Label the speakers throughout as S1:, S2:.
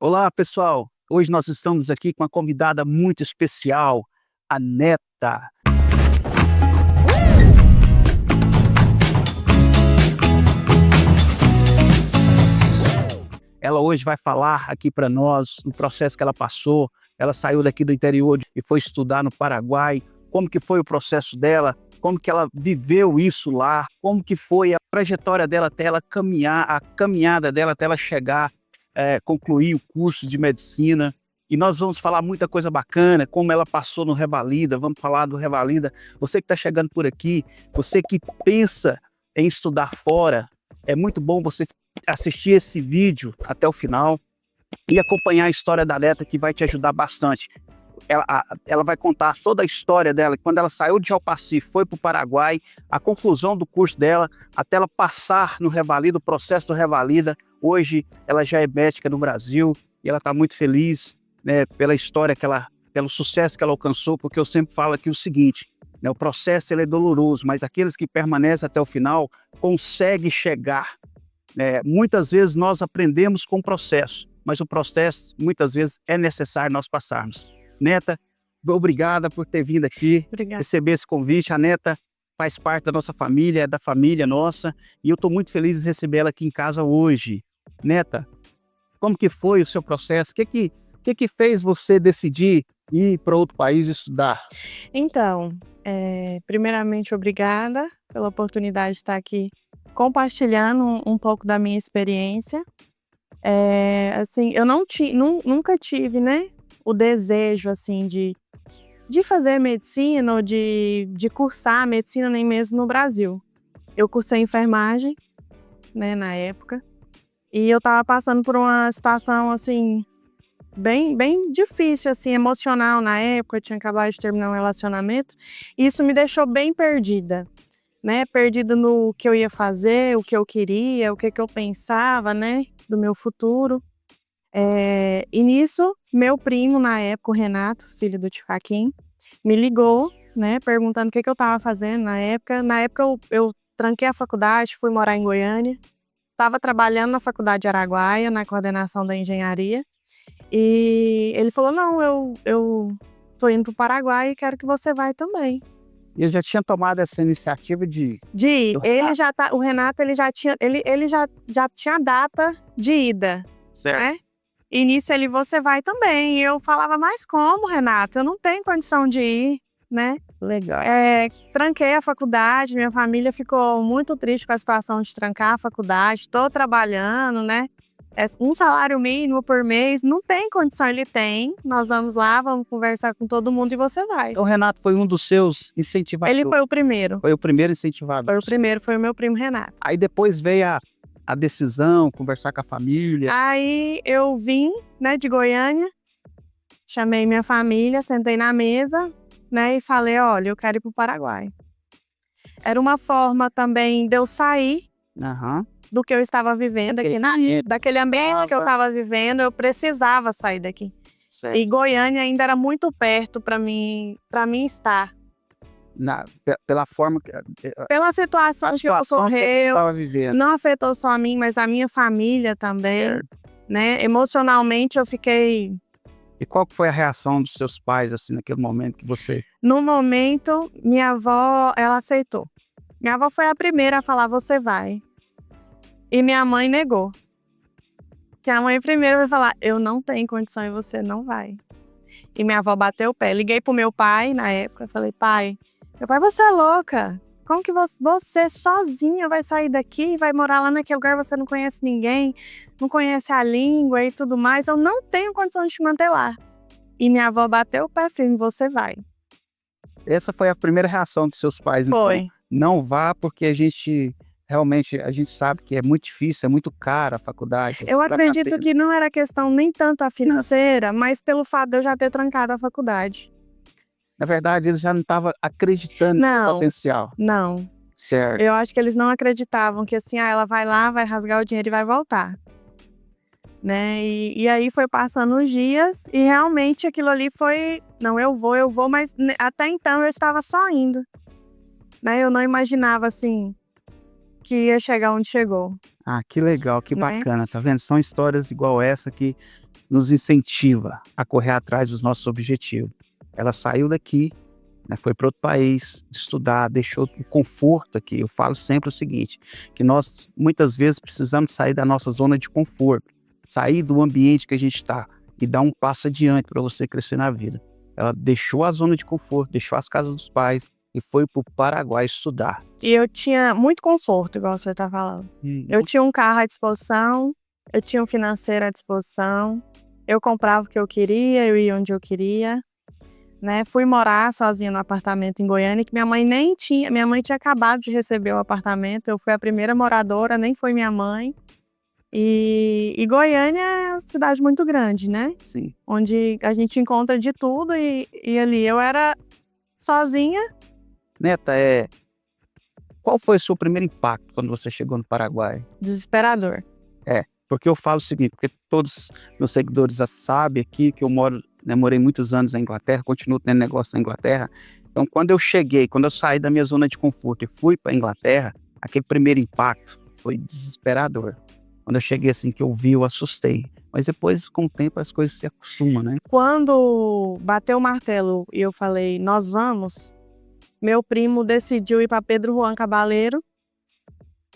S1: Olá, pessoal. Hoje nós estamos aqui com uma convidada muito especial, a Neta. Ela hoje vai falar aqui para nós o processo que ela passou. Ela saiu daqui do interior e foi estudar no Paraguai. Como que foi o processo dela? Como que ela viveu isso lá? Como que foi a trajetória dela até ela caminhar, a caminhada dela até ela chegar, concluir o curso de medicina. E nós vamos falar muita coisa bacana, como ela passou no Revalida, vamos falar do Revalida. Você que está chegando por aqui, você que pensa em estudar fora, é muito bom você assistir esse vídeo até o final e acompanhar a história da Neta, que vai te ajudar bastante. Ela vai contar toda a história dela, quando ela saiu de Alpaci, foi para o Paraguai, a conclusão do curso dela, até ela passar no Revalida, o processo do Revalida. Hoje ela já é médica no Brasil e ela está muito feliz, né, pela história pelo sucesso que ela alcançou, porque eu sempre falo aqui o seguinte, né, o processo ele é doloroso, mas aqueles que permanecem até o final conseguem chegar. Muitas vezes nós aprendemos com o processo, mas o processo muitas vezes é necessário nós passarmos. Neta, obrigada por ter vindo aqui, receber esse convite. A Neta faz parte da nossa família, é da família nossa, e eu estou muito feliz de receber ela aqui em casa hoje. Neta, como que foi o seu processo? O que fez você decidir ir para outro país estudar?
S2: Então, primeiramente, obrigada pela oportunidade de estar aqui compartilhando um pouco da minha experiência. Assim, eu nunca tive, né, o desejo, assim, de fazer medicina ou de cursar medicina nem mesmo no Brasil. Eu cursei enfermagem, né, na época, e eu estava passando por uma situação, assim, bem difícil, assim, emocional na época. Eu tinha acabado de terminar um relacionamento, e isso me deixou bem perdida, né, perdida no que eu ia fazer, o que eu queria, o que eu pensava, né, do meu futuro. E nisso, meu primo na época, o Renato, filho do tio Faquin, me ligou, né, perguntando o que eu estava fazendo na época. Na época eu tranquei a faculdade, fui morar em Goiânia, estava trabalhando na faculdade de Araguaia, na coordenação da engenharia, e ele falou: não, eu tô indo pro Paraguai e quero que você vai também.
S1: E eu já tinha tomado essa iniciativa de
S2: ir. O Renato ele já tinha data de ida,
S1: certo.
S2: né? E nisso você vai também. E eu falava: mas como, Renato? Eu não tenho condição de ir, né?
S1: Legal.
S2: Tranquei a faculdade, minha família ficou muito triste com a situação de trancar a faculdade. Estou trabalhando, né? Um salário mínimo por mês, não tem condição. Ele tem, nós vamos lá, vamos conversar com todo mundo e você vai.
S1: Então o Renato foi um dos seus incentivadores?
S2: Ele foi o primeiro.
S1: Foi o primeiro incentivador?
S2: Foi o primeiro, foi o meu primo Renato.
S1: Aí depois veio a decisão, conversar com a família?
S2: Aí eu vim, né, de Goiânia, chamei minha família, sentei na mesa, né, e falei: olha, eu quero ir pro Paraguai. Era uma forma também de eu sair do que eu estava vivendo aqui, daquele ambiente que eu estava vivendo. Eu precisava sair daqui. Certo. E Goiânia ainda era muito perto para mim estar.
S1: Pela forma
S2: pela situação que ocorreu, não afetou só a mim, mas a minha família também, certo, né? Emocionalmente eu fiquei.
S1: E qual que foi a reação dos seus pais, assim, naquele momento que você...
S2: No momento, minha avó, ela aceitou. Minha avó foi a primeira a falar: você vai. E minha mãe negou. Minha mãe primeiro vai falar: eu não tenho condição e você não vai. E minha avó bateu o pé. Liguei pro meu pai na época, falei: pai, meu pai, você é louca? Como que você sozinha vai sair daqui, vai morar lá naquele lugar, você não conhece ninguém, não conhece a língua e tudo mais, eu não tenho condição de te manter lá. E minha avó bateu o pé firme: você vai.
S1: Essa foi a primeira reação dos seus pais?
S2: Foi.
S1: Então, não vá, porque a gente sabe que é muito difícil, é muito caro a faculdade.
S2: Eu acredito que não era questão nem tanto a financeira, mas pelo fato de eu já ter trancado a faculdade.
S1: Na verdade, eles já não estavam acreditando no potencial.
S2: Não.
S1: Certo.
S2: Eu acho que eles não acreditavam que assim, ela vai lá, vai rasgar o dinheiro e vai voltar. Né? E aí foi passando os dias e realmente aquilo ali foi: não, eu vou, mas até então eu estava só indo. Né? Eu não imaginava, assim, que ia chegar onde chegou.
S1: Ah, que legal, que bacana, tá vendo? São histórias igual essa que nos incentiva a correr atrás dos nossos objetivos. Ela saiu daqui, né, foi para outro país estudar, deixou o conforto aqui. Eu falo sempre o seguinte, que nós muitas vezes precisamos sair da nossa zona de conforto, sair do ambiente que a gente está e dar um passo adiante para você crescer na vida. Ela deixou a zona de conforto, deixou as casas dos pais e foi para o Paraguai estudar.
S2: E eu tinha muito conforto, igual você está falando. Eu tinha um carro à disposição, eu tinha um financeiro à disposição, eu comprava o que eu queria, eu ia onde eu queria, né? Fui morar sozinha no apartamento em Goiânia, que minha mãe nem tinha, minha mãe tinha acabado de receber o apartamento, eu fui a primeira moradora, nem foi minha mãe. E Goiânia é uma cidade muito grande, né?
S1: Sim.
S2: Onde a gente encontra de tudo e ali eu era sozinha.
S1: Neta, qual foi o seu primeiro impacto quando você chegou no Paraguai?
S2: Desesperador.
S1: Porque eu falo o seguinte, porque todos meus seguidores já sabem aqui que eu morei muitos anos na Inglaterra, continuo tendo negócio na Inglaterra. Então, quando eu saí da minha zona de conforto e fui para a Inglaterra, aquele primeiro impacto foi desesperador. Quando eu cheguei assim, que eu vi, eu assustei. Mas depois, com o tempo, as coisas se acostumam, né?
S2: Quando bateu o martelo e eu falei, nós vamos, meu primo decidiu ir para Pedro Juan Cabaleiro.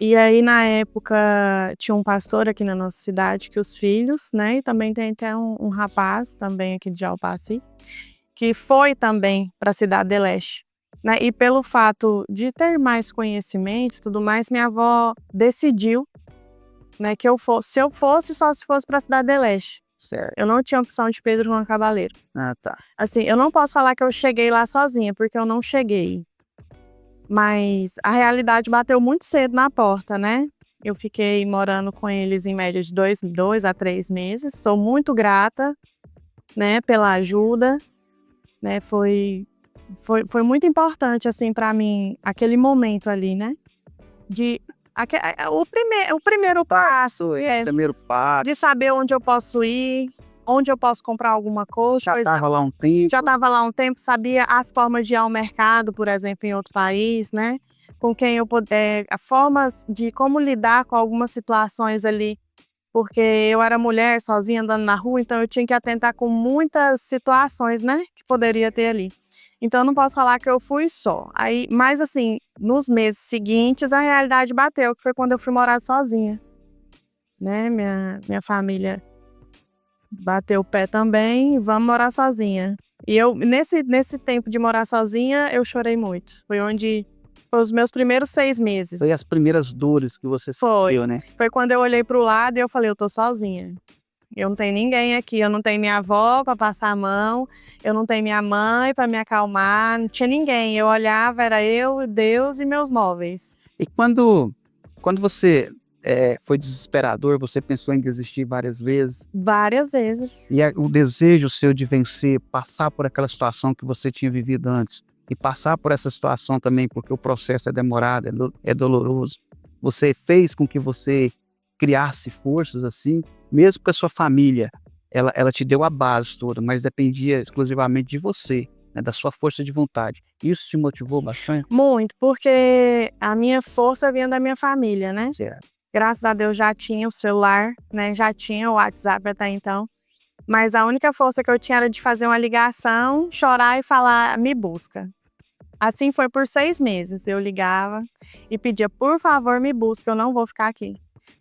S2: E aí, na época, tinha um pastor aqui na nossa cidade que os filhos, né? E também tem até um rapaz, também aqui de Alpaci, que foi também para a Cidade de Leste. Né? E pelo fato de ter mais conhecimento e tudo mais, minha avó decidiu, né, que se eu fosse, só se fosse para a Cidade de Leste.
S1: Certo.
S2: Eu não tinha opção de Pedro Juan Cabaleiro.
S1: Ah, tá.
S2: Assim, eu não posso falar que eu cheguei lá sozinha, porque eu não cheguei. Mas a realidade bateu muito cedo na porta, né? Eu fiquei morando com eles em média de 2 a 3 meses. Sou muito grata, né, pela ajuda, né? Foi muito importante, assim, para mim, aquele momento ali, né? O primeiro passo
S1: Primeiro passo,
S2: de saber onde eu posso ir, onde eu posso comprar alguma coisa.
S1: já estava lá um tempo.
S2: Já estava lá um tempo, sabia as formas de ir ao mercado, por exemplo, em outro país, né? Com quem eu puder, formas de como lidar com algumas situações ali, porque eu era mulher sozinha andando na rua, então eu tinha que atentar com muitas situações, né? Que poderia ter ali. Então eu não posso falar que eu fui só. Aí, mas assim, nos meses seguintes a realidade bateu, que foi quando eu fui morar sozinha, né? Minha família bateu o pé também, vamos morar sozinha. E eu, nesse tempo de morar sozinha, eu chorei muito. Foi os meus primeiros 6 meses.
S1: Foi as primeiras dores que você sentiu, né?
S2: Foi quando eu olhei pro lado e eu falei, eu tô sozinha. Eu não tenho ninguém aqui, eu não tenho minha avó para passar a mão, eu não tenho minha mãe para me acalmar, não tinha ninguém. Eu olhava, era eu, Deus e meus móveis.
S1: E quando você foi desesperador, você pensou em desistir várias vezes?
S2: Várias vezes.
S1: E o desejo seu de vencer, passar por aquela situação que você tinha vivido antes, e passar por essa situação também, porque o processo é demorado, é doloroso, você fez com que você criasse forças assim, mesmo que a sua família, ela te deu a base toda, mas dependia exclusivamente de você, né, da sua força de vontade. Isso te motivou bastante?
S2: Muito, porque a minha força vinha da minha família, né?
S1: Certo.
S2: Graças a Deus já tinha o celular, né? Já tinha o WhatsApp até então. Mas a única força que eu tinha era de fazer uma ligação, chorar e falar, me busca. Assim foi por 6 meses. Eu ligava e pedia, por favor, me busca, eu não vou ficar aqui.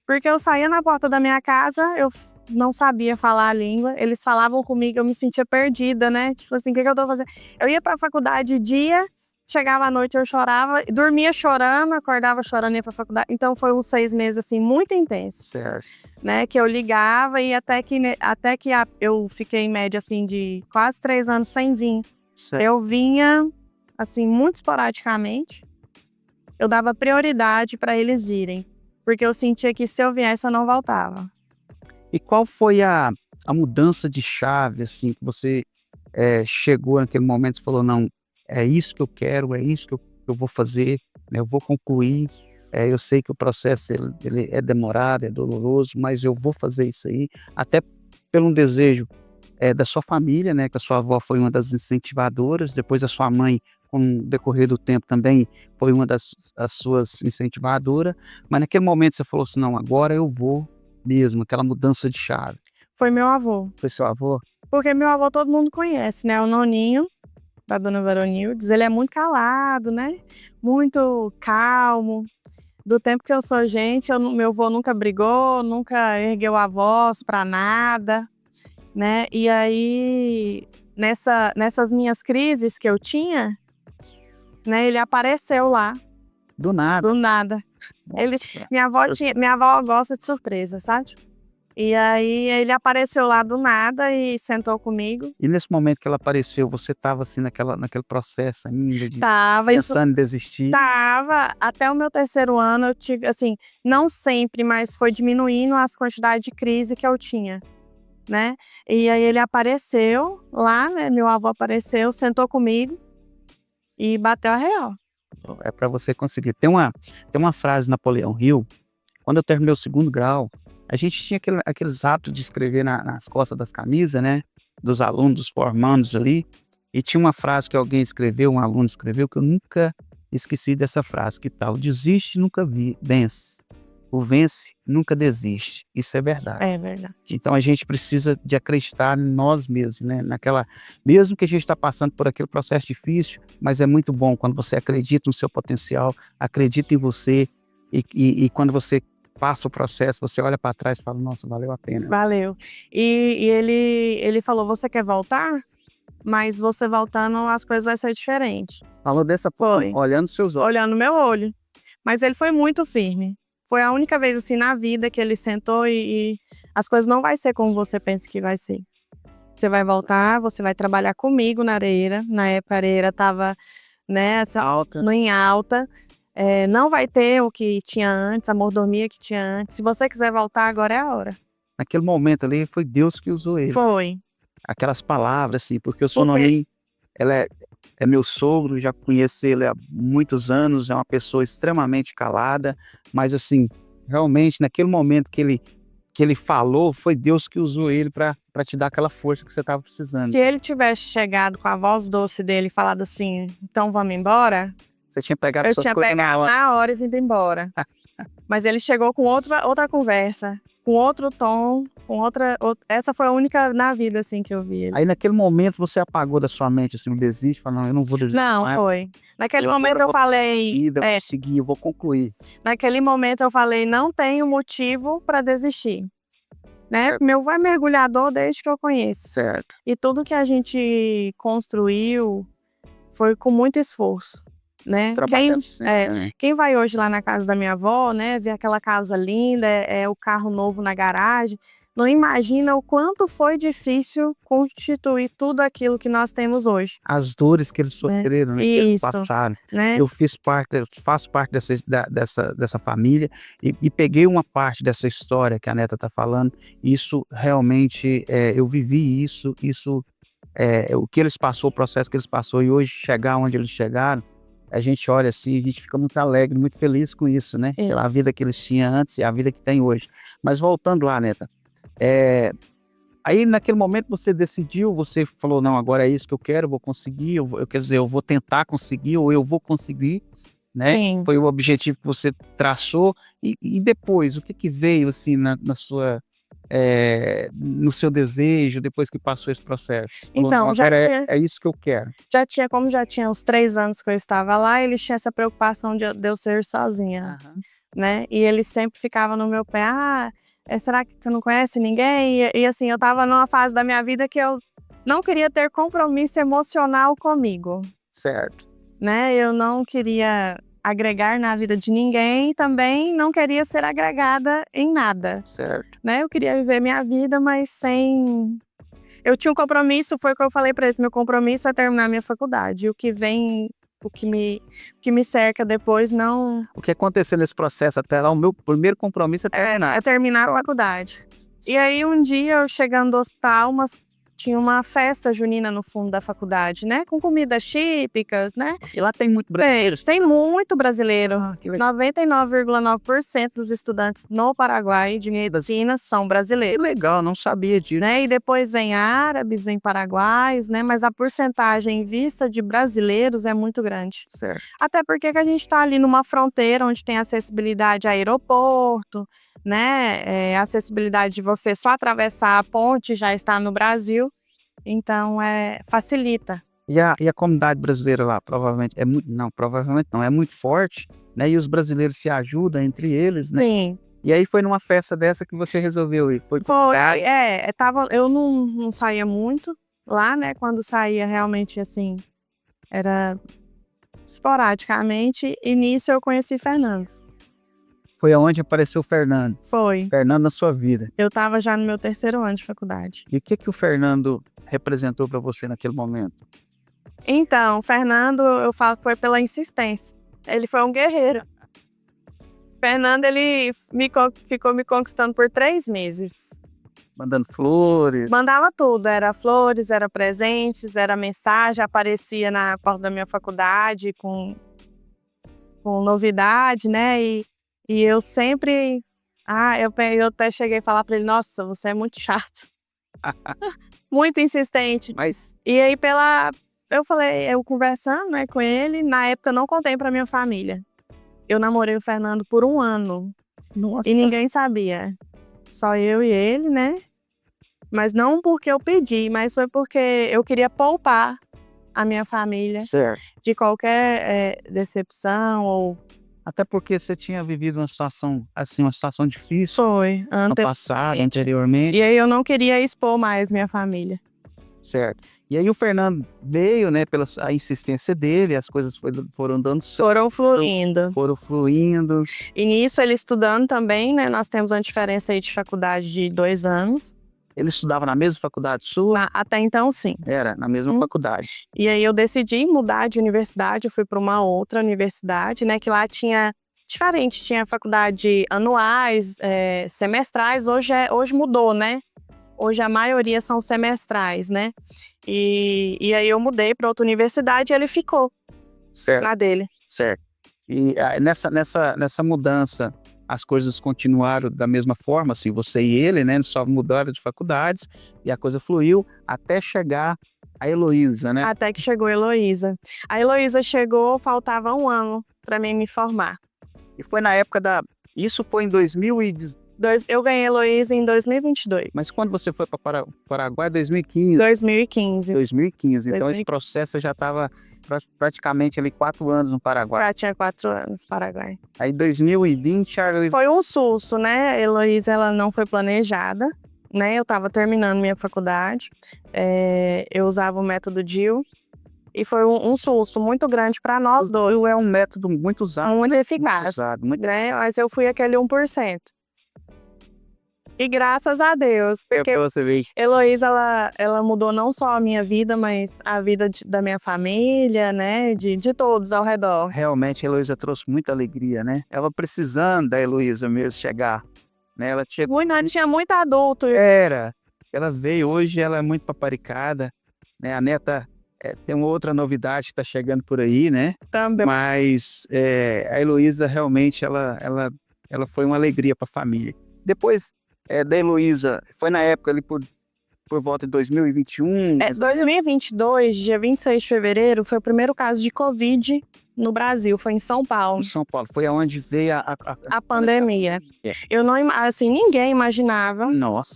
S2: Porque eu saía na porta da minha casa, eu não sabia falar a língua, eles falavam comigo, eu me sentia perdida, né? Tipo assim, o que eu tô fazendo? Eu ia pra faculdade de dia, chegava à noite eu chorava, dormia chorando, acordava chorando e ia pra faculdade. Então foi uns 6 meses, assim, muito intensos.
S1: Certo.
S2: Né? Que eu ligava e até que eu fiquei em média, assim, de quase 3 anos sem vir.
S1: Certo.
S2: Eu vinha, assim, muito esporadicamente. Eu dava prioridade para eles irem. Porque eu sentia que se eu viesse, eu não voltava.
S1: E qual foi a mudança de chave, assim, que você chegou naquele momento e falou, não, é isso que eu quero, é isso que eu vou fazer, né, eu vou concluir, eu sei que o processo ele é demorado, é doloroso, mas eu vou fazer isso aí, até pelo desejo da sua família, né, que a sua avó foi uma das incentivadoras, depois a sua mãe, com o decorrer do tempo também, foi uma das suas incentivadoras, mas naquele momento você falou assim, não, agora eu vou mesmo, aquela mudança de chave.
S2: Foi meu avô.
S1: Foi seu avô?
S2: Porque meu avô todo mundo conhece, né? O Noninho, da dona Veronildes. Ele é muito calado, né? Muito calmo. Do tempo que eu sou gente, meu avô nunca brigou, nunca ergueu a voz pra nada, né? E aí, nessas minhas crises que eu tinha, né? Ele apareceu lá,
S1: Do nada.
S2: do nada.
S1: Nossa.
S2: Minha avó gosta de surpresa, sabe? E aí ele apareceu lá do nada e sentou comigo.
S1: E nesse momento que ela apareceu, você estava assim naquele processo ainda de
S2: Tava isso
S1: pensando em desistir?
S2: Tava. Até o meu 3º ano eu tive, assim, não sempre, mas foi diminuindo as quantidades de crise que eu tinha, né. E aí ele apareceu lá, né, meu avô apareceu, sentou comigo e bateu a real.
S1: É para você conseguir. Tem uma frase de Napoleão Hill, quando eu terminei o 2º grau, a gente tinha aqueles hábitos de escrever nas costas das camisas, né, dos alunos, dos formandos ali, e tinha uma frase que alguém escreveu, um aluno escreveu, que eu nunca esqueci dessa frase, que tal: "Desiste nunca vence, o vence nunca desiste". Isso é verdade.
S2: É verdade.
S1: Então a gente precisa de acreditar em nós mesmos, né, mesmo que a gente está passando por aquele processo difícil, mas é muito bom quando você acredita no seu potencial, acredita em você, e quando você passa o processo, você olha para trás e fala: "Nossa, valeu a pena".
S2: Valeu. E ele falou: "Você quer voltar? Mas você voltando as coisas vai ser diferente".
S1: Falou dessa forma,
S2: Foi.
S1: olhando seus olhos.
S2: Olhando no meu olho. Mas ele foi muito firme. Foi a única vez, assim, na vida que ele sentou e as coisas não vai ser como você pensa que vai ser. Você vai voltar, você vai trabalhar comigo na Areira. Na época a Areira estava, né,
S1: Alta.
S2: em alta. Não vai ter o que tinha antes, a mordomia que tinha antes. Se você quiser voltar, agora é a hora.
S1: Naquele momento ali, foi Deus que usou ele.
S2: Foi.
S1: Aquelas palavras, assim, porque o
S2: Porque
S1: Sonorim, ela é meu sogro, já conheço ele há muitos anos, é uma pessoa extremamente calada, mas assim, realmente naquele momento que ele falou, foi Deus que usou ele para te dar aquela força que você estava precisando.
S2: se ele tivesse chegado com a voz doce dele e falado assim: "Então vamos embora",
S1: Você tinha pegado
S2: eu
S1: suas
S2: tinha
S1: coisas na
S2: pegado
S1: hora.
S2: na hora e vindo embora. Mas ele chegou com outra conversa, com outro tom, com essa foi a única na vida, assim, que eu vi ele.
S1: Aí naquele momento você apagou da sua mente, assim, o desejo, falou: "Não, eu não vou desistir
S2: Não,
S1: mais,
S2: foi. Naquele
S1: eu
S2: momento
S1: agora
S2: eu
S1: vou
S2: falei
S1: seguir, eu vou seguir, eu vou concluir".
S2: naquele momento eu falei: "Não tenho motivo para desistir", né.
S1: Certo,
S2: Meu avô é mergulhador desde que eu conheço.
S1: certo.
S2: E tudo que a gente construiu foi com muito esforço, né.
S1: Trabalhando sempre, né.
S2: Quem vai hoje lá na casa da minha avó, né, vê aquela casa linda, o carro novo na garagem, não imagina o quanto foi difícil constituir tudo aquilo que nós temos hoje,
S1: As dores que eles
S2: né.
S1: sofreram, né, que eles
S2: Isso,
S1: passaram.
S2: né.
S1: Eu faço parte dessa família e peguei uma parte dessa história que a neta está falando. Isso realmente, eu vivi isso, o que eles passou, o processo que eles passou, e hoje chegar onde eles chegaram, a gente olha assim, a gente fica muito alegre, muito feliz com isso, né, pela
S2: Isso.
S1: vida que eles tinham antes e a vida que tem hoje. Mas voltando lá, neta, eh aí naquele momento você decidiu, você falou: "Não, agora é isso que eu quero, eu vou conseguir, quer dizer, eu vou tentar conseguir ou eu vou conseguir", né.
S2: Sim.
S1: Foi o objetivo que você traçou. E depois, o que que veio, assim, na sua, no seu desejo, depois que passou esse processo? Falou: "Não,
S2: Então,
S1: agora é isso que eu quero".
S2: como já tinha uns 3 anos que eu estava lá, eles tinham essa preocupação de eu ser sozinha,
S1: Aham.
S2: né, e ele sempre ficava no meu pé: "Ah, será que você não conhece ninguém?" E assim, eu estava numa fase da minha vida que eu não queria ter compromisso emocional comigo,
S1: Certo,
S2: né, eu não queria agregar na vida de ninguém e também não queria ser agregada em nada,
S1: certo.
S2: né, eu queria viver minha vida, mas sem eu tinha um compromisso, foi o que eu falei pra eles, meu compromisso é terminar minha faculdade, o que vem, o que me cerca depois não
S1: O que aconteceu nesse processo até lá, o meu primeiro compromisso é terminar.
S2: é terminar a faculdade. E aí um dia eu chegando do hospital, tinha uma festa junina no fundo da faculdade, né, com comidas típicas, né.
S1: E lá tem muito brasileiro.
S2: Tem muito brasileiro.
S1: Ah, que legal.
S2: 99,9% dos estudantes no Paraguai de medicina são
S1: Que
S2: brasileiros,
S1: legal, não sabia disso.
S2: né, e depois vem árabes, vem paraguaios, né, mas a porcentagem vista de brasileiros é muito grande.
S1: Certo.
S2: Até porque que a gente está ali numa fronteira onde tem acessibilidade a aeroporto, né? A acessibilidade de você só atravessar a ponte já está no Brasil, então facilita.
S1: E a comunidade brasileira lá, provavelmente não, é muito forte, né? E os brasileiros se ajudam entre eles, né?
S2: Sim.
S1: E aí foi numa festa dessa que você resolveu ir?
S2: Foi, eu não saía muito lá, né? Quando saía realmente assim, era esporadicamente, e nisso eu conheci Fernando.
S1: Foi aonde apareceu o Fernando?
S2: Foi.
S1: Fernando na sua vida.
S2: Eu estava já no meu 3º ano de faculdade.
S1: E o que o Fernando representou para você naquele momento?
S2: Então, o Fernando, eu falo que foi pela insistência. Ele foi um guerreiro. Fernando, ele ficou me conquistando por 3 meses.
S1: Mandando flores?
S2: Mandava tudo, era flores, era presentes, era mensagem, aparecia na porta da minha faculdade com novidade, né? E eu sempre... eu até cheguei a falar para ele, nossa, você é muito chato. Muito insistente.
S1: Mas...
S2: E aí, eu conversando, né, com ele, na época eu não contei para minha família. Eu namorei o Fernando por 1 ano.
S1: Nossa.
S2: E ninguém sabia. Só eu e ele, né? Mas não porque eu pedi, mas foi porque eu queria poupar a minha família de qualquer decepção ou...
S1: Até porque você tinha vivido uma situação difícil.
S2: Foi.
S1: No passado, anteriormente.
S2: E aí eu não queria expor mais minha família.
S1: Certo. E aí o Fernando veio, né, pela a insistência dele, as coisas foram dando certo.
S2: Foram fluindo. E nisso ele estudando também, né, nós temos uma diferença aí de faculdade de 2 anos.
S1: Ele estudava na mesma faculdade sua?
S2: Até então, sim.
S1: Era, na mesma faculdade.
S2: E aí eu decidi mudar de universidade, eu fui para uma outra universidade, né, que lá tinha diferente, tinha faculdade anuais, semestrais, hoje mudou, né? Hoje a maioria são semestrais, né? E aí eu mudei para outra universidade e ele ficou na dele.
S1: Certo. E nessa mudança, as coisas continuaram da mesma forma, assim, você e ele, né? Só mudaram de faculdades e a coisa fluiu até chegar a Heloísa, né?
S2: Até que chegou a Heloísa. A Heloísa chegou, faltava 1 ano para mim me formar.
S1: E foi na época Isso foi em 2018.
S2: Eu ganhei Heloísa em 2022.
S1: Mas quando você foi para o Paraguai? 2015?
S2: 2015.
S1: 2015. Então esse processo já estava praticamente ali 4 anos no Paraguai.
S2: Já tinha 4 anos no Paraguai.
S1: Aí 2020...
S2: Foi um susto, né? A Heloísa, ela não foi planejada, né? Eu estava terminando minha faculdade. Eu usava o método DIL. E foi um susto muito grande para nós dois.
S1: É um método muito usado.
S2: Muito eficaz. Né? Mas eu fui aquele 1%. E graças a Deus, porque Heloísa, ela mudou não só a minha vida, mas a vida da minha família, né? De todos ao redor.
S1: Realmente a Heloísa trouxe muita alegria, né? Ela precisando da Heloísa mesmo chegar. Né? Ela
S2: tinha muito adulto.
S1: Ela veio, hoje ela é muito paparicada, né? A neta tem uma outra novidade que está chegando por aí, né?
S2: Também.
S1: Mas a Heloísa realmente, ela foi uma alegria para a família. Depois... da Heloísa, foi na época ali por volta de 2021?
S2: 2022, dia 26 de fevereiro, foi o primeiro caso de Covid no Brasil, foi em São Paulo.
S1: Em São Paulo, foi aonde veio
S2: a pandemia. Eu não, assim, ninguém imaginava,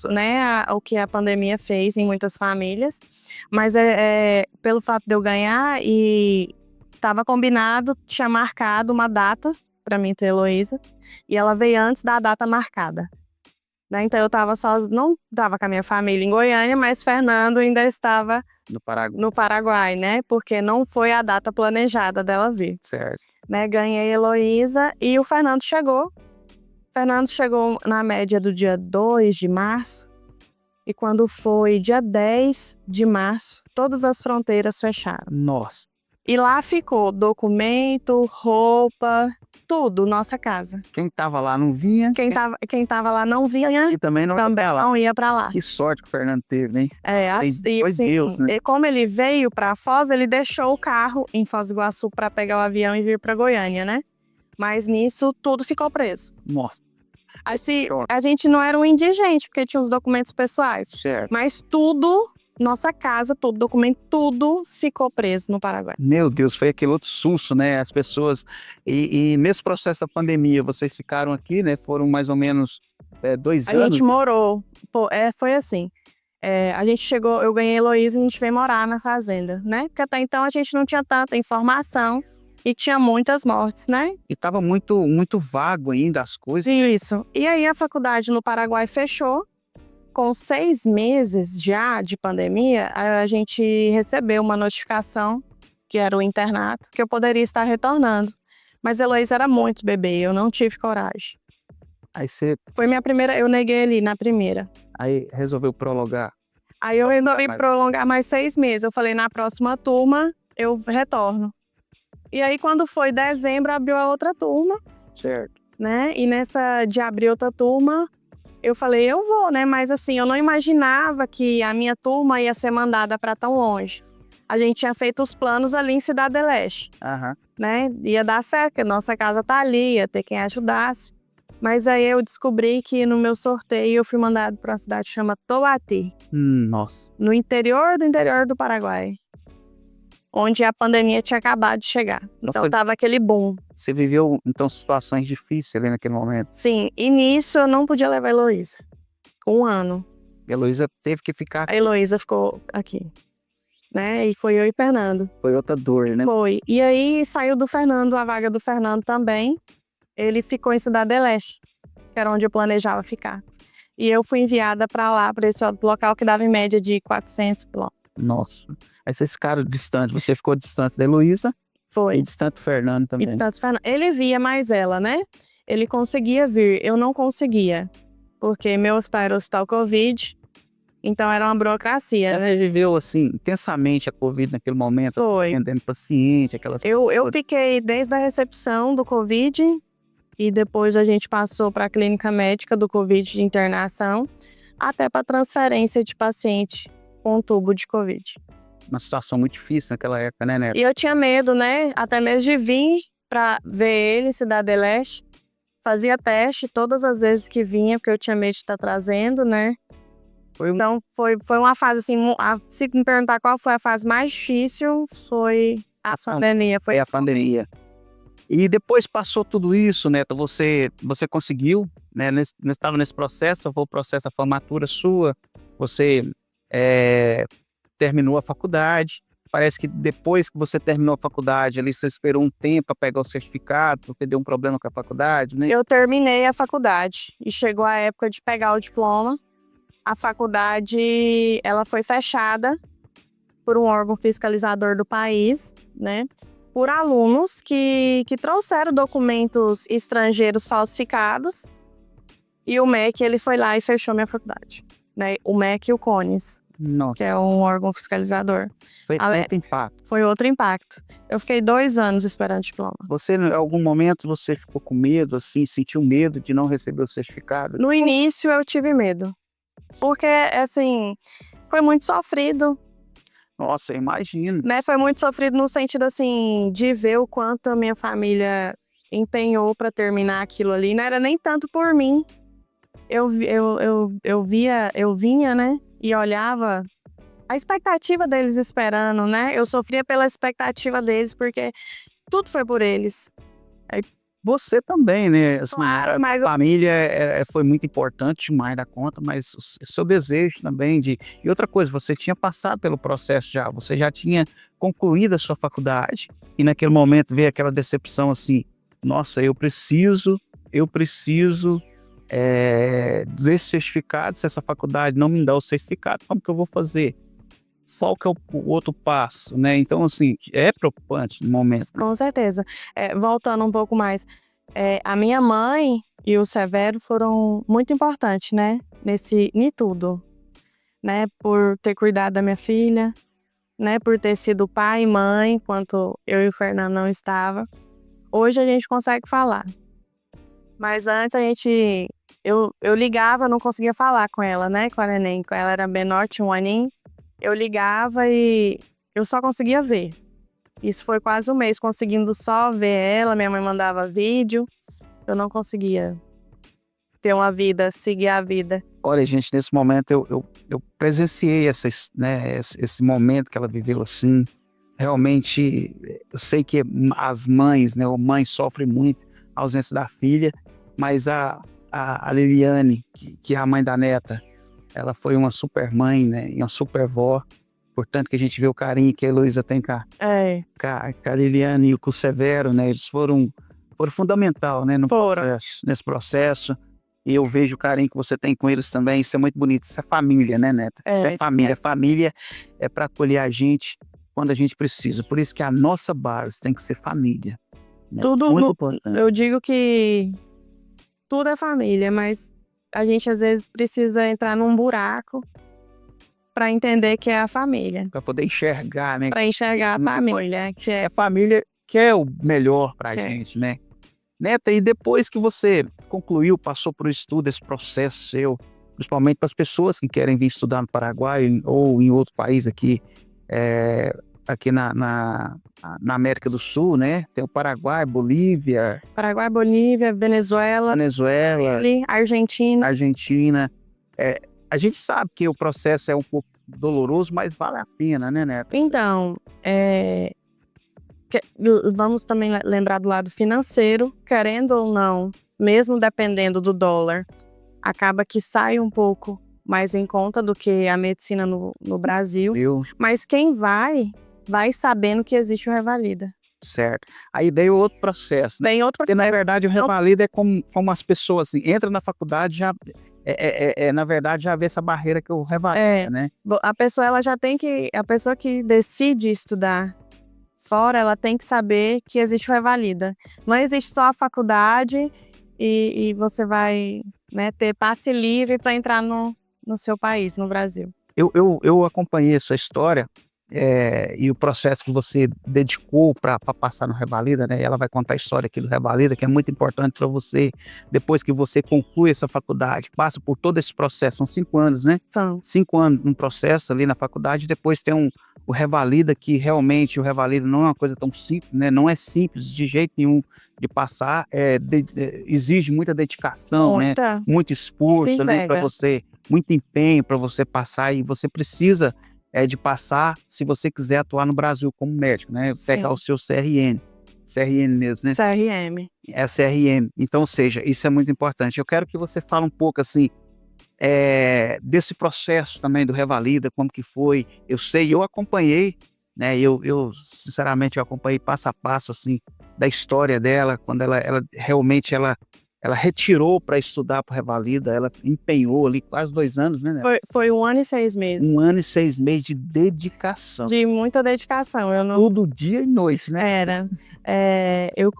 S2: né, o que a pandemia fez em muitas famílias, mas pelo fato de eu ganhar e estava combinado, tinha marcado uma data para mim ter Heloísa, e ela veio antes da data marcada. Né? Então eu estava não estava com a minha família em Goiânia, mas Fernando ainda estava no Paraguai, né? Porque não foi a data planejada dela vir.
S1: Certo.
S2: Né? Ganhei Heloísa e o Fernando chegou. Fernando chegou na média do dia 2 de março. E quando foi dia 10 de março, todas as fronteiras fecharam.
S1: Nossa.
S2: E lá ficou documento, roupa, tudo, nossa casa.
S1: Quem tava lá não vinha.
S2: Quem tava lá não vinha.
S1: E também não
S2: ia pra lá.
S1: Que sorte que o Fernando teve, né?
S2: Assim,
S1: Deus, né?
S2: Como ele veio pra Foz, ele deixou o carro em Foz do Iguaçu pra pegar o avião e vir pra Goiânia, né? Mas nisso, tudo ficou preso.
S1: Nossa.
S2: Assim, a gente não era um indigente, porque tinha os documentos pessoais.
S1: Certo.
S2: Mas tudo... Nossa casa, todo documento, tudo ficou preso no Paraguai.
S1: Meu Deus, foi aquele outro susto, né? As pessoas... E nesse processo da pandemia, vocês ficaram aqui, né? Foram mais ou menos 2
S2: A
S1: anos?
S2: gente morou. Pô, foi assim. A gente chegou, eu ganhei a Heloísa e a gente veio morar na fazenda, né? Porque até então a gente não tinha tanta informação e tinha muitas mortes, né?
S1: E tava muito vago ainda as coisas.
S2: Isso. E aí a faculdade no Paraguai fechou. Com 6 meses já de pandemia, a gente recebeu uma notificação, que era o internato, que eu poderia estar retornando. Mas a Heloísa era muito bebê, eu não tive coragem.
S1: Aí você
S2: Foi minha primeira, eu neguei ali na primeira.
S1: aí resolveu prologar.
S2: Aí eu resolvi
S1: Mas-
S2: prolongar mais 6 meses. Eu falei, na próxima turma eu retorno. E aí, quando foi dezembro, abriu a outra turma,
S1: Certo.
S2: né? E nessa de abrir outra turma, eu falei, eu vou, né? Mas assim, eu não imaginava que a minha turma ia ser mandada para tão longe. A gente tinha feito os planos ali em Cidade do Leste,
S1: Aham.
S2: né? Ia dar certo, porque a nossa casa tá ali, ia ter quem ajudasse. Mas aí eu descobri que no meu sorteio eu fui mandado para uma cidade que chama Toati,
S1: Nossa.
S2: no interior do Paraguai, onde a pandemia tinha acabado de chegar. Então
S1: Nossa.
S2: tava aquele boom.
S1: Você viveu, então, situações difíceis ali naquele momento.
S2: Sim, e nisso eu não podia levar a Heloísa. Com 1 ano.
S1: E a Heloísa teve que ficar.
S2: A Heloísa ficou aqui, né? E foi eu e Fernando.
S1: Foi outra dor, né?
S2: Foi. E aí saiu do Fernando, a vaga do Fernando também. Ele ficou em Cidade do Leste, que era onde eu planejava ficar. E eu fui enviada para lá, para esse outro local que dava em média de 400 quilômetros.
S1: Nossa. Aí vocês ficaram distantes. Você ficou distante da Heloísa e
S2: Foi.
S1: distante do Fernando
S2: E
S1: também.
S2: tanto Fernando. Ele via mais ela, né? Ele conseguia vir, eu não conseguia. Porque meu hospital era hospital Covid, então era uma burocracia, né?
S1: Você viveu, assim, intensamente a Covid naquele momento,
S2: Foi.
S1: atendendo paciente, aquelas
S2: Eu
S1: coisas.
S2: fiquei desde a recepção do Covid e depois a gente passou para a clínica médica do Covid de internação, até para transferência de paciente com tubo de Covid.
S1: Uma situação muito difícil naquela época, né, Neto?
S2: E eu tinha medo, né? Até mesmo de vir para ver ele em Cidade do Leste. Fazia teste todas as vezes que vinha, porque eu tinha medo de estar trazendo, né? Então, foi uma fase assim, se me perguntar qual foi a fase mais difícil, foi a pandemia.
S1: Foi a pandemia. E depois passou tudo isso, Neto, você conseguiu, né? Estava nesse processo, foi o processo da formatura sua, você terminou a faculdade. Parece que depois que você terminou a faculdade, ali você esperou um tempo para pegar o certificado, porque deu um problema com a faculdade, né?
S2: Eu terminei a faculdade e chegou a época de pegar o diploma. A faculdade, ela foi fechada por um órgão fiscalizador do país, né? Por alunos que trouxeram documentos estrangeiros falsificados. E o MEC, ele foi lá e fechou minha faculdade, né? O MEC e o CONES,
S1: Nossa,
S2: que é um órgão fiscalizador.
S1: foi tanto impacto.
S2: Foi outro impacto. Eu fiquei 2 anos esperando o diploma.
S1: Você, em algum momento, você ficou com medo, assim, sentiu medo de não receber o certificado?
S2: No início, eu tive medo. Porque, assim, foi muito sofrido,
S1: Nossa, eu imagino.
S2: né? Foi muito sofrido no sentido, assim, de ver o quanto a minha família empenhou para terminar aquilo ali. Não era nem tanto por mim. Eu vinha, né? E olhava a expectativa deles esperando, né? Eu sofria pela expectativa deles, porque tudo foi por eles.
S1: Você também, né? Assim,
S2: Claro,
S1: a
S2: mas
S1: família foi muito importante demais da conta, mas o seu desejo também de... E outra coisa, você tinha passado pelo processo já, você já tinha concluído a sua faculdade, e naquele momento veio aquela decepção assim, nossa, eu preciso desse certificado, se essa faculdade não me dá o certificado, como que eu vou fazer? Qual que é o outro passo, né? Então, assim, é preocupante no momento.
S2: com certeza. Voltando um pouco mais, a minha mãe e o Severo foram muito importantes, né? Em tudo, né? Por ter cuidado da minha filha, né? Por ter sido pai e mãe, enquanto eu e o Fernando não estavam. Hoje a gente consegue falar. Mas antes eu ligava, não conseguia falar com ela, né? Com a neném, com ela era menor, tinha 1 aninho. Eu ligava e eu só conseguia ver. Isso foi quase 1 mês, conseguindo só ver ela. Minha mãe mandava vídeo. Eu não conseguia ter uma vida, seguir a vida.
S1: Olha, gente, nesse momento eu presenciei esse momento que ela viveu assim. Realmente, eu sei que as mães, né, ou mãe sofre muito a ausência da filha, mas a a Liliane, que é a mãe da neta, ela foi uma super mãe, né? E uma super vó. Portanto, que a gente vê o carinho que a Heloísa tem com a Liliane e com o Severo, né? Eles foram fundamental, né? Nesse processo. E eu vejo o carinho que você tem com eles também. Isso é muito bonito. Isso é família, né, Neta? Isso é família. Família é para acolher a gente quando a gente precisa. Por isso que a nossa base tem que ser família. Né? Muito importante.
S2: Eu digo que tudo é família, mas a gente às vezes precisa entrar num buraco para entender que é a família.
S1: Para poder enxergar, né?
S2: Para enxergar a família. Que é
S1: a família que é o melhor para a gente, né? Neta, e depois que você concluiu, passou por estudo, esse processo seu, principalmente para as pessoas que querem vir estudar no Paraguai ou em outro país aqui, aqui na América do Sul, né? Tem o Paraguai, Bolívia,
S2: Venezuela,
S1: Argentina. A gente sabe que o processo é um pouco doloroso, mas vale a pena, né, Neta?
S2: Então, vamos também lembrar do lado financeiro, querendo ou não, mesmo dependendo do dólar, acaba que sai um pouco mais em conta do que a medicina no Brasil. Mas quem vai sabendo que existe o Revalida.
S1: Certo. Aí veio outro processo. Né? Porque, na verdade, o Revalida é como as pessoas assim, entram na faculdade, já na verdade, já vê essa barreira que o Revalida, né?
S2: A pessoa, a pessoa que decide estudar fora, ela tem que saber que existe o Revalida. Não existe só a faculdade e você vai, né, ter passe livre para entrar no seu país, no Brasil.
S1: Eu acompanhei essa história e o processo que você dedicou para passar no Revalida, né? Ela vai contar a história aqui do Revalida, que é muito importante para você, depois que você conclui essa faculdade, passa por todo esse processo, são 5 anos, né?
S2: São
S1: 5 anos no processo ali na faculdade, depois tem o Revalida, que realmente o Revalida não é uma coisa tão simples, né? Não é simples de jeito nenhum de passar, exige muita dedicação, né? Muito esforço, né? Para você, muito empenho para você passar, e você precisa de passar se você quiser atuar no Brasil como médico, né? Pegar o seu CRM mesmo, né?
S2: CRM.
S1: É CRM. Então, ou seja, isso é muito importante. Eu quero que você fale um pouco assim, desse processo também do Revalida, como que foi. Eu acompanhei, né? Eu sinceramente, eu acompanhei passo a passo, assim, da história dela, quando ela realmente ela retirou para estudar para o Revalida, ela empenhou ali quase 2 anos, né?
S2: Foi 1 ano e 6 meses.
S1: 1 ano e 6 meses de dedicação.
S2: De muita dedicação.
S1: Todo dia e noite, né?
S2: Era. Eu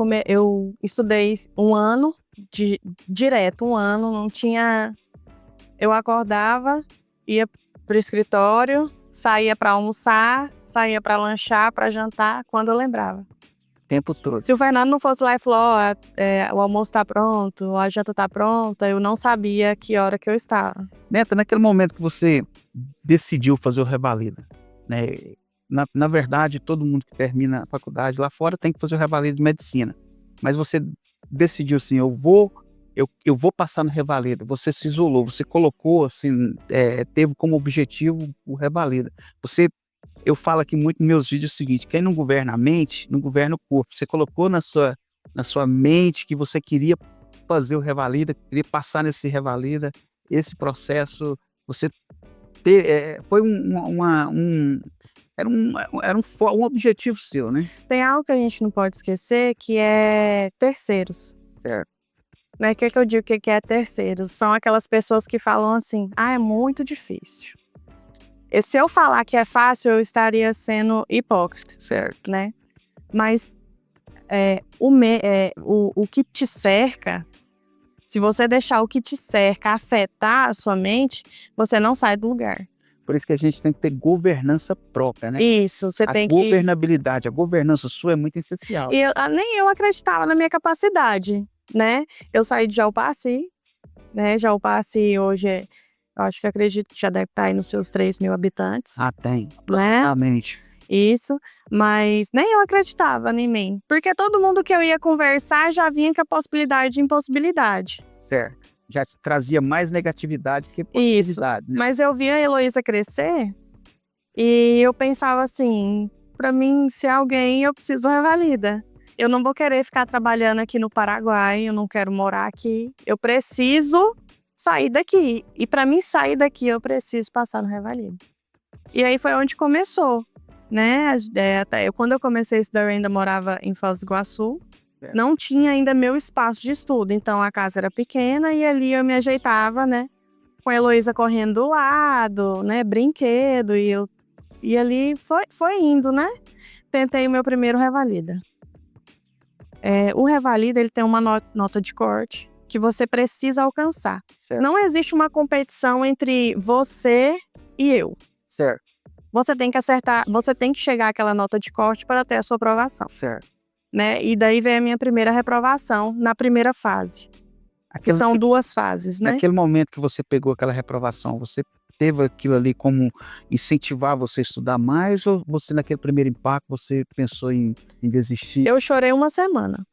S2: estudei 1 ano, direto 1 ano, não tinha... Eu acordava, ia pro escritório, saía para almoçar, saía para lanchar, para jantar, quando eu lembrava.
S1: Tempo todo.
S2: Se o Fernando não fosse lá e falou, o almoço tá pronto, a janta tá pronta, eu não sabia que hora que eu estava.
S1: Neta, naquele momento que você decidiu fazer o Revalida, né? Na verdade, todo mundo que termina a faculdade lá fora tem que fazer o Revalida de medicina. Mas você decidiu assim, eu vou passar no Revalida. Você se isolou, você colocou assim, teve como objetivo o Revalida. Eu falo aqui muito nos meus vídeos o seguinte: quem não governa a mente, não governa o corpo. Você colocou na sua mente que você queria fazer o Revalida, queria passar nesse Revalida, esse processo, você foi era um objetivo seu, né?
S2: Tem algo que a gente não pode esquecer, que é terceiros.
S1: Certo.
S2: Né? O que eu digo que é terceiros? São aquelas pessoas que falam assim, é muito difícil. E se eu falar que é fácil, eu estaria sendo hipócrita.
S1: Certo.
S2: Né? Mas o que te cerca, se você deixar o que te cerca afetar a sua mente, você não sai do lugar.
S1: Por isso que a gente tem que ter governança própria, né?
S2: Isso, você tem que...
S1: A governabilidade, a governança sua é muito essencial.
S2: E nem eu acreditava na minha capacidade, né? Eu saí de Jalpaci, né? Jalpaci hoje, eu acho que acredito que já deve estar aí nos seus 3.000 habitantes.
S1: Tem.
S2: Né?
S1: Exatamente.
S2: Isso, mas nem eu acreditava em mim. Porque todo mundo que eu ia conversar já vinha com a possibilidade de impossibilidade.
S1: Certo. Já te trazia mais negatividade que possibilidade.
S2: Isso, né? Mas eu via a Heloísa crescer e eu pensava assim, para mim, se alguém, eu preciso do Revalida. eu não vou querer ficar trabalhando aqui no Paraguai, eu não quero morar aqui, eu preciso sair daqui. E para mim sair daqui, eu preciso passar no Revalida. E aí foi onde começou, né? Quando eu comecei a estudar, eu ainda morava em Foz do Iguaçu. Não tinha ainda meu espaço de estudo, então a casa era pequena e ali eu me ajeitava, né? Com a Heloísa correndo do lado, né? Brinquedo, e ali foi indo, né? Tentei o meu primeiro Revalida. O Revalida, ele tem uma nota de corte que você precisa alcançar.
S1: Certo.
S2: Não existe uma competição entre você e eu.
S1: Certo.
S2: Você tem que acertar, você tem que chegar àquela nota de corte para ter a sua aprovação.
S1: Certo.
S2: Né? E daí veio a minha primeira reprovação na primeira fase. Que são 2 fases, né?
S1: Naquele momento que você pegou aquela reprovação, você teve aquilo ali como incentivar você a estudar mais, ou você, naquele primeiro impacto, você pensou em desistir?
S2: Eu chorei 1 semana.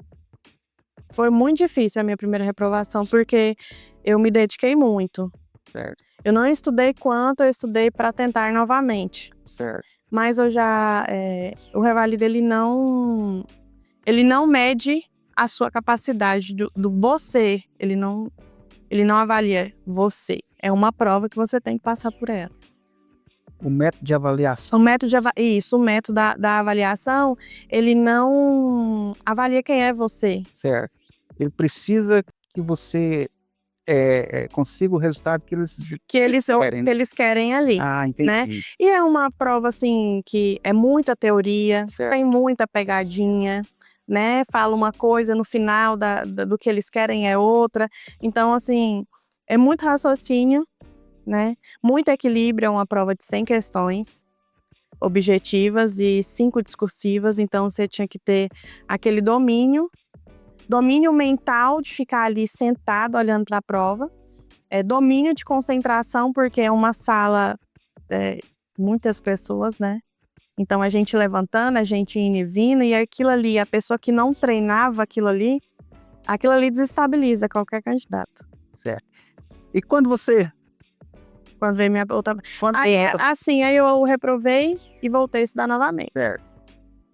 S2: Foi muito difícil a minha primeira reprovação, porque eu me dediquei muito.
S1: Certo.
S2: Eu não estudei quanto eu estudei para tentar novamente.
S1: Certo.
S2: Mas eu já... o Revalida, ele não mede a sua capacidade do você. Ele não avalia você. É uma prova que você tem que passar por ela.
S1: O método de avaliação.
S2: O método da avaliação, ele não avalia quem é você.
S1: Certo. Ele precisa que você consiga o resultado que eles querem.
S2: Que eles querem ali.
S1: Ah, entendi.
S2: Né? E é uma prova, assim, que é muita teoria,
S1: Certo.
S2: tem muita pegadinha, né? Fala uma coisa, no final do que eles querem é outra. Então, assim, é muito raciocínio, né? Muito equilíbrio, é uma prova de 100 questões objetivas e 5 discursivas. Então, você tinha que ter aquele domínio mental de ficar ali sentado olhando para a prova, domínio de concentração, porque é uma sala, muitas pessoas, né? Então a gente levantando, a gente indo e vindo, e aquilo ali, a pessoa que não treinava aquilo ali desestabiliza qualquer candidato.
S1: Certo. E quando
S2: Veio minha outra... Aí eu reprovei e voltei a estudar novamente.
S1: Certo.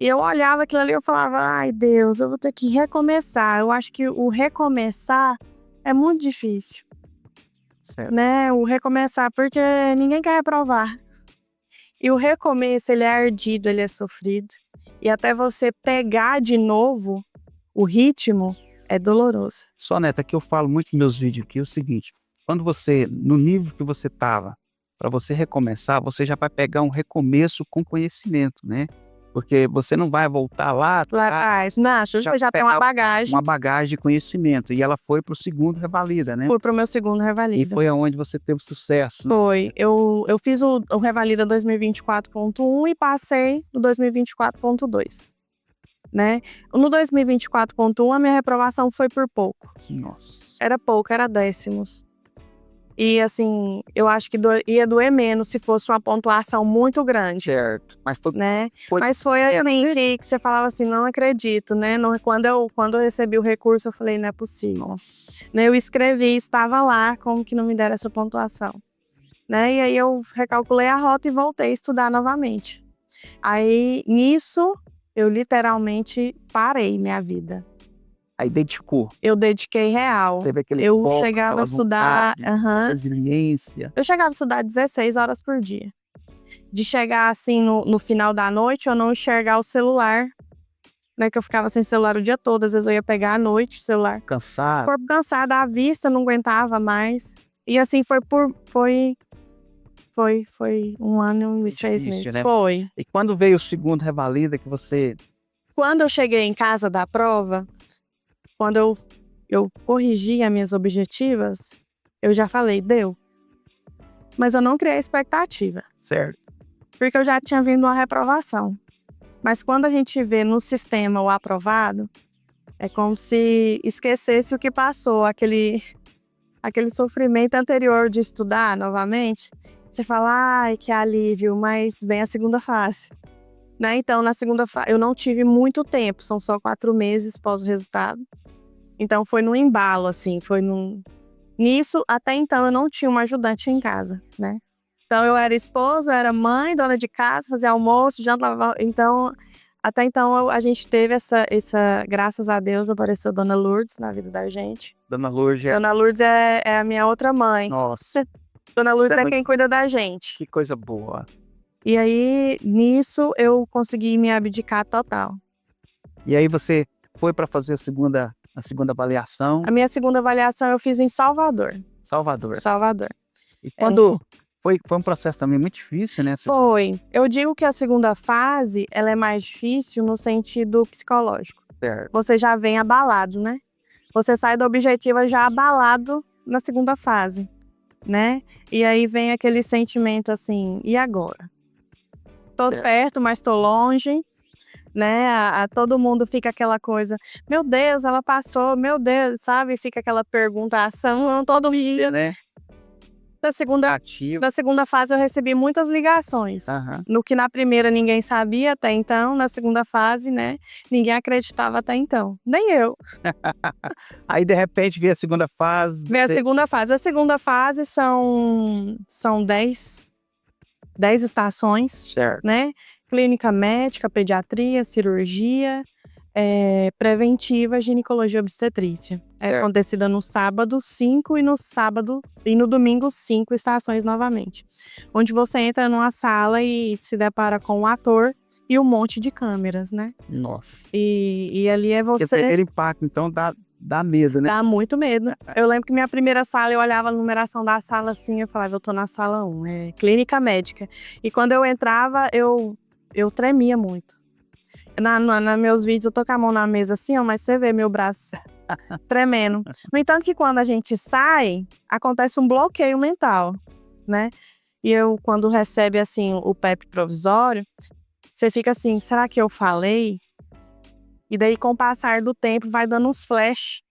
S2: E eu olhava aquilo ali e eu falava, ai Deus, eu vou ter que recomeçar. Eu acho que o recomeçar é muito difícil.
S1: Certo.
S2: Né? O recomeçar, porque ninguém quer reprovar. E o recomeço, ele é ardido, ele é sofrido. E até você pegar de novo o ritmo, é doloroso.
S1: Só, Neta, que eu falo muito nos meus vídeos aqui, é o seguinte: quando você, no nível que você estava, para você recomeçar, você já vai pegar um recomeço com conhecimento, né? Porque você não vai voltar lá
S2: atrás. Não, já tem uma bagagem.
S1: Uma bagagem de conhecimento. E ela foi para o segundo Revalida, né?
S2: Fui para o meu segundo Revalida.
S1: E foi aonde você teve sucesso. Né?
S2: Foi. Eu fiz o Revalida 2024.1 e passei no 2024.2. Né? No 2024.1, a minha reprovação foi por pouco.
S1: Nossa.
S2: Era pouco, era décimos. E assim, eu acho que ia doer menos se fosse uma pontuação muito grande.
S1: Certo. Mas foi...
S2: Né? Mas foi assim, que você falava assim, não acredito, né? Não, quando eu recebi o recurso, eu falei, não é possível.
S1: Nossa.
S2: Né? Eu escrevi, estava lá, como que não me deram essa pontuação. Né? E aí eu recalculei a rota e voltei a estudar novamente. Aí, nisso, eu literalmente parei minha vida.
S1: Aí dedicou.
S2: Eu dediquei real.
S1: Teve aquele
S2: eu
S1: foco,
S2: chegava a estudar...
S1: resiliência.
S2: Eu chegava a estudar 16 horas por dia. De chegar assim no final da noite, eu não enxergar o celular. Né, que eu ficava sem celular o dia todo. Às vezes eu ia pegar à noite o celular.
S1: Cansado.
S2: Corpo cansado, a vista não aguentava mais. E assim foi 1 ano e 6 meses.
S1: Né?
S2: Foi.
S1: E quando veio o segundo Revalida que você...
S2: Quando eu cheguei em casa da prova, quando eu corrigi as minhas objetivas, eu já falei, deu. Mas eu não criei expectativa.
S1: Certo.
S2: Porque eu já tinha vindo uma reprovação. Mas quando a gente vê no sistema o aprovado, é como se esquecesse o que passou, aquele sofrimento anterior de estudar novamente. Você fala, ai, que alívio, mas vem a segunda fase. Né? Então, na segunda fase, eu não tive muito tempo, são só 4 meses pós o resultado. Então, foi no embalo, assim, Nisso, até então, eu não tinha uma ajudante em casa, né? Então, eu era esposa, eu era mãe, dona de casa, fazia almoço, janta, lavava... Então, Até então a gente teve essa, graças a Deus, apareceu Dona Lourdes na vida da gente.
S1: Dona Lourdes,
S2: Dona Lourdes é a minha outra mãe.
S1: nossa,
S2: Dona Lourdes
S1: isso é
S2: é quem cuida da gente.
S1: que coisa boa.
S2: E aí, nisso, eu consegui me abdicar total.
S1: E aí você foi para fazer a segunda avaliação,
S2: A minha segunda avaliação eu fiz em Salvador.
S1: Salvador.
S2: Salvador.
S1: E quando foi um processo também muito difícil, né?
S2: Foi. Eu digo que a segunda fase, ela é mais difícil no sentido psicológico.
S1: Certo.
S2: Você já vem abalado, né? Você sai do objetivo já abalado na segunda fase, né? E aí vem aquele sentimento assim, e agora? Tô perto, mas tô longe, né? Todo mundo fica aquela coisa, meu Deus, ela passou, meu Deus, sabe? Fica aquela perguntação, todo mundo,
S1: né?
S2: Da segunda fase eu recebi muitas ligações. No que na primeira ninguém sabia até então, na segunda fase, né, ninguém acreditava até então, nem eu.
S1: Aí de repente veio a segunda fase.
S2: Veio a segunda fase. A segunda fase são 10 estações,
S1: Certo.
S2: né? Clínica médica, pediatria, cirurgia, preventiva, ginecologia e obstetrícia. É acontecida no sábado 5 e no domingo 5 estações novamente. Onde você entra numa sala e se depara com um ator e um monte de câmeras, né?
S1: Nossa.
S2: E ali é você...
S1: Porque o primeiro impacto, então, dá medo, né?
S2: Dá muito medo. Eu lembro que minha primeira sala, eu olhava a numeração da sala assim, eu falava, eu tô na sala 1, é clínica médica. E quando eu entrava, eu tremia muito. Nos meus vídeos eu tô com a mão na mesa assim, ó, mas você vê meu braço tremendo. No entanto que quando a gente sai, acontece um bloqueio mental, né? E quando recebe assim o PEP provisório, você fica assim, será que eu falei? E daí com o passar do tempo vai dando uns flash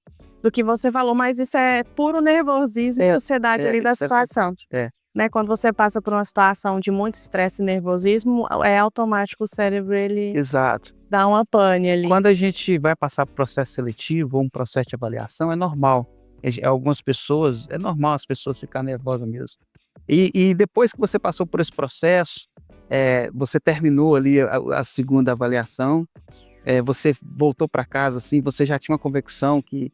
S2: do que você falou, mas isso é puro nervosismo e ansiedade ali da situação. Né? Quando você passa por uma situação de muito estresse e nervosismo, é automático o cérebro, ele dá uma pane ali.
S1: Quando a gente vai passar por processo seletivo ou um processo de avaliação, é normal. Algumas pessoas, é normal as pessoas ficarem nervosas mesmo. E depois que você passou por esse processo, você terminou ali a segunda avaliação, você voltou para casa, assim, você já tinha uma convicção que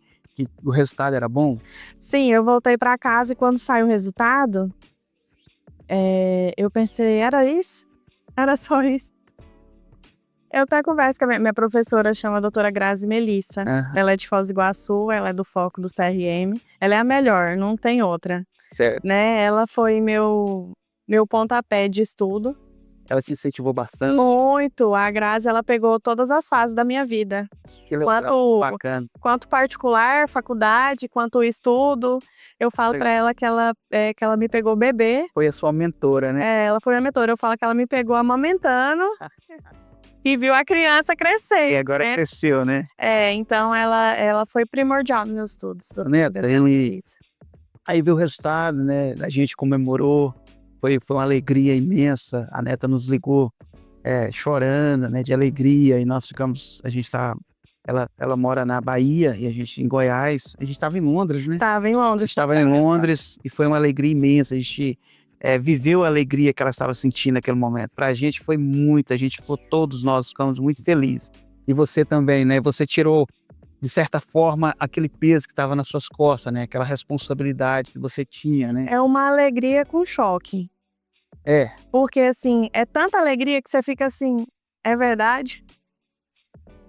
S1: o resultado era bom?
S2: Sim, eu voltei para casa e quando saiu o resultado, eu pensei, era isso? Era só isso? Eu até converso com a minha professora, chama a doutora Grazi Melissa. Ela é de Foz do Iguaçu, ela é do foco do CRM. Ela é a melhor, não tem outra.
S1: Certo.
S2: Né? Ela foi meu pontapé de estudo.
S1: Ela te incentivou bastante?
S2: Muito. A Grazi, ela pegou todas as fases da minha vida.
S1: Que legal, bacana.
S2: Quanto particular, faculdade, quanto estudo. Eu falo para ela que ela me pegou bebê.
S1: Foi a sua mentora, né?
S2: Ela foi a mentora. Eu falo que ela me pegou amamentando e viu a criança crescer.
S1: E agora cresceu, né?
S2: Então ela foi primordial nos meus estudos.
S1: Neta, aí veio o resultado, né? A gente comemorou. Foi uma alegria imensa. A Neta nos ligou chorando, né, de alegria. E nós ficamos, ela mora na Bahia e a gente em Goiás. A gente estava em Londres, né?
S2: Estava em Londres.
S1: Estava em Londres e foi uma alegria imensa. A gente viveu a alegria que ela estava sentindo naquele momento. Para a gente foi muito. Todos nós ficamos muito felizes. E você também, né? Você tirou, de certa forma, aquele peso que estava nas suas costas, né? Aquela responsabilidade que você tinha, né?
S2: É uma alegria com choque. Porque, assim, é tanta alegria que você fica assim, é verdade?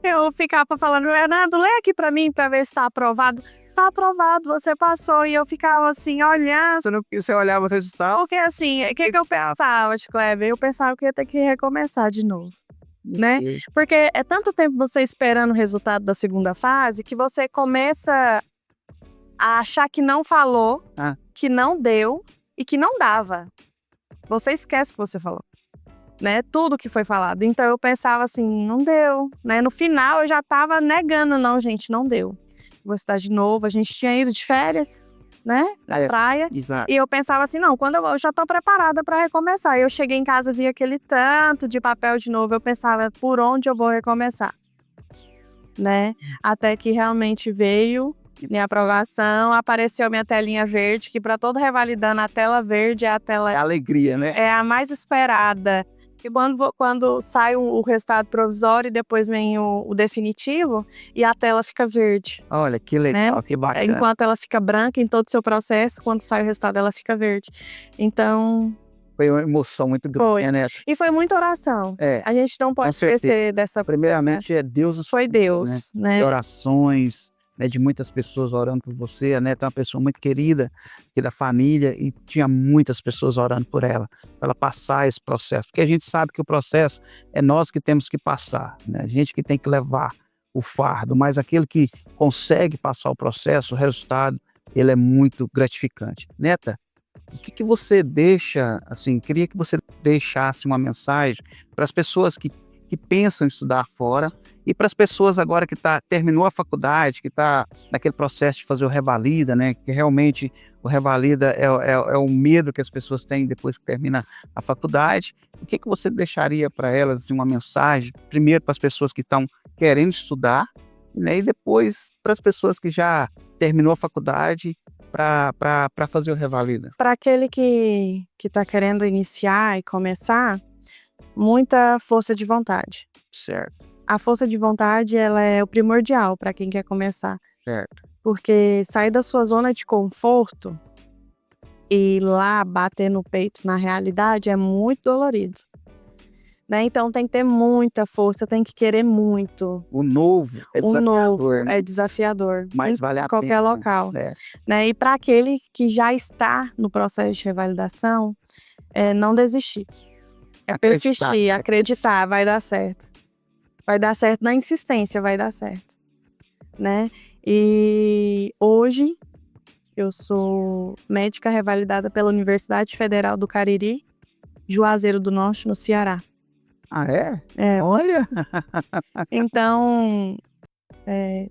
S2: Eu ficava falando, Leonardo, lê aqui pra mim pra ver se tá aprovado. Tá aprovado, você passou. E eu ficava assim, olhando.
S1: Você olhava o resultado?
S2: Porque, assim, o que eu pensava, Kleber? Eu pensava que eu ia ter que recomeçar de novo. Né? Porque é tanto tempo você esperando o resultado da segunda fase que você começa a achar que não falou, que não deu e que não dava. Você esquece o que você falou, né? Tudo que foi falado. Então eu pensava assim, não deu, né? No final eu já tava negando, não, gente, não deu. Vou estudar de novo. A gente tinha ido de férias, né? Na praia.
S1: Exato.
S2: E eu pensava assim, não, quando eu já tô preparada para recomeçar. Eu cheguei em casa, vi aquele tanto de papel de novo, eu pensava, por onde eu vou recomeçar? Né? Até que realmente veio minha aprovação, apareceu minha telinha verde, que para todo revalidando, a tela verde é a tela...
S1: É alegria, né?
S2: É a mais esperada. E quando sai o resultado provisório e depois vem o definitivo, e a tela fica verde,
S1: Olha, que
S2: né?
S1: legal, que bacana.
S2: Enquanto ela fica branca em todo o seu processo, quando sai o resultado ela fica verde. Então,
S1: Foi uma emoção muito
S2: foi.
S1: grande, né?
S2: E foi muita oração.
S1: É,
S2: A gente não pode
S1: com certeza.
S2: esquecer dessa.
S1: Primeiramente é Deus,
S2: Foi
S1: né?
S2: Deus,
S1: De
S2: né?
S1: orações, né, de muitas pessoas orando por você. A Neta é uma pessoa muito querida aqui da família e tinha muitas pessoas orando por ela, para ela passar esse processo. Porque a gente sabe que o processo é nós que temos que passar, né? A gente que tem que levar o fardo, mas aquele que consegue passar o processo, o resultado, ele é muito gratificante. Neta, o que você deixa, assim, queria que você deixasse uma mensagem para as pessoas que pensam em estudar fora e para as pessoas agora que terminou a faculdade, que está naquele processo de fazer o revalida, né? Que realmente o revalida é o medo que as pessoas têm depois que termina a faculdade. O que você deixaria para elas, assim, uma mensagem, primeiro para as pessoas que estão querendo estudar, né? E depois para as pessoas que já terminou a faculdade para fazer o revalida?
S2: Para aquele que está querendo iniciar e começar, muita força de vontade.
S1: Certo,
S2: A força de vontade, ela é o primordial para quem quer começar,
S1: certo.
S2: porque sair da sua zona de conforto e ir lá bater no peito na realidade é muito dolorido, né? Então tem que ter muita força, tem que querer muito.
S1: O novo é
S2: O novo
S1: desafiador, né?
S2: é desafiador
S1: Mas
S2: em
S1: vale a
S2: qualquer
S1: pena,
S2: local,
S1: né?
S2: né? E para aquele que já está no processo de revalidação, não desistir. É
S1: Acreditar.
S2: persistir, acreditar, vai dar certo. Vai dar certo na insistência, vai dar certo, né? E hoje eu sou médica revalidada pela Universidade Federal do Cariri, Juazeiro do Norte, no Ceará.
S1: Ah, é?
S2: É,
S1: Olha,
S2: então, é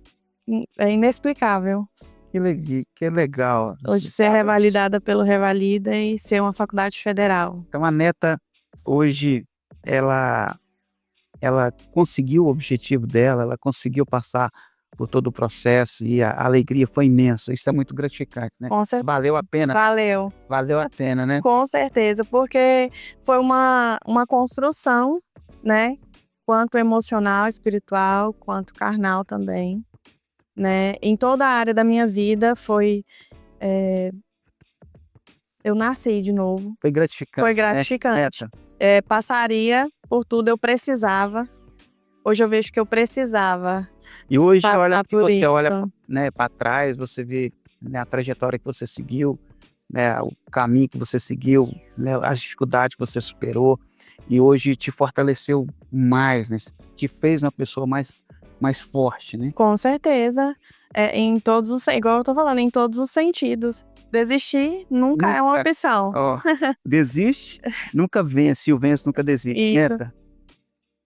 S2: inexplicável
S1: que legal.
S2: hoje ser revalidada pelo Revalida e ser uma faculdade federal.
S1: Então a Neta hoje ela ela conseguiu o objetivo dela, ela conseguiu passar por todo o processo e a alegria foi imensa. Isso é muito gratificante, né?
S2: Com certeza.
S1: Valeu a pena,
S2: Valeu,
S1: a pena, né?
S2: com certeza, porque foi uma construção, né? Quanto emocional, espiritual, quanto carnal também, né? Em toda a área da minha vida eu nasci de novo.
S1: Foi gratificante.
S2: Foi gratificante.
S1: Neta,
S2: Passaria por tudo, eu precisava. Hoje eu vejo que eu precisava
S1: e hoje
S2: passar
S1: olha que
S2: por
S1: você
S2: isso.
S1: olha, né, para trás, você vê, né, a trajetória que você seguiu, né, o caminho que você seguiu, né, as dificuldades que você superou e hoje te fortaleceu mais, né, te fez uma pessoa mais forte, né?
S2: Com certeza, em todos os, igual eu tô falando, em todos os sentidos. Desistir nunca é uma
S1: Nunca,
S2: opção.
S1: ó, desiste, nunca vence, o vence nunca desiste.
S2: Isso.
S1: Neta,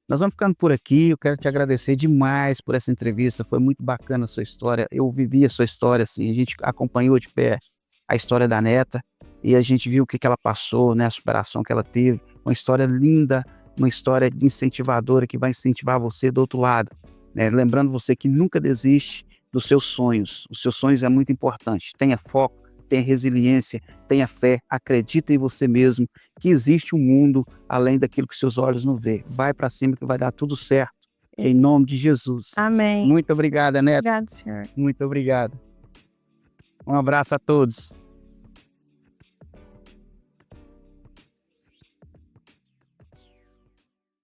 S1: nós vamos ficando por aqui, eu quero te agradecer demais por essa entrevista, foi muito bacana a sua história, eu vivi a sua história, assim, a gente acompanhou de perto a história da Neta e a gente viu o que ela passou, né, a superação que ela teve, uma história linda, uma história incentivadora que vai incentivar você do outro lado, né, lembrando você que nunca desiste dos seus sonhos, os seus sonhos é muito importante, tenha foco, tenha resiliência, tenha fé, acredita em você mesmo, que existe um mundo além daquilo que seus olhos não vê. Vai para cima que vai dar tudo certo, em nome de Jesus.
S2: Amém.
S1: Muito obrigada, Neta.
S2: Obrigada, senhor.
S1: Muito obrigado. Um abraço a todos.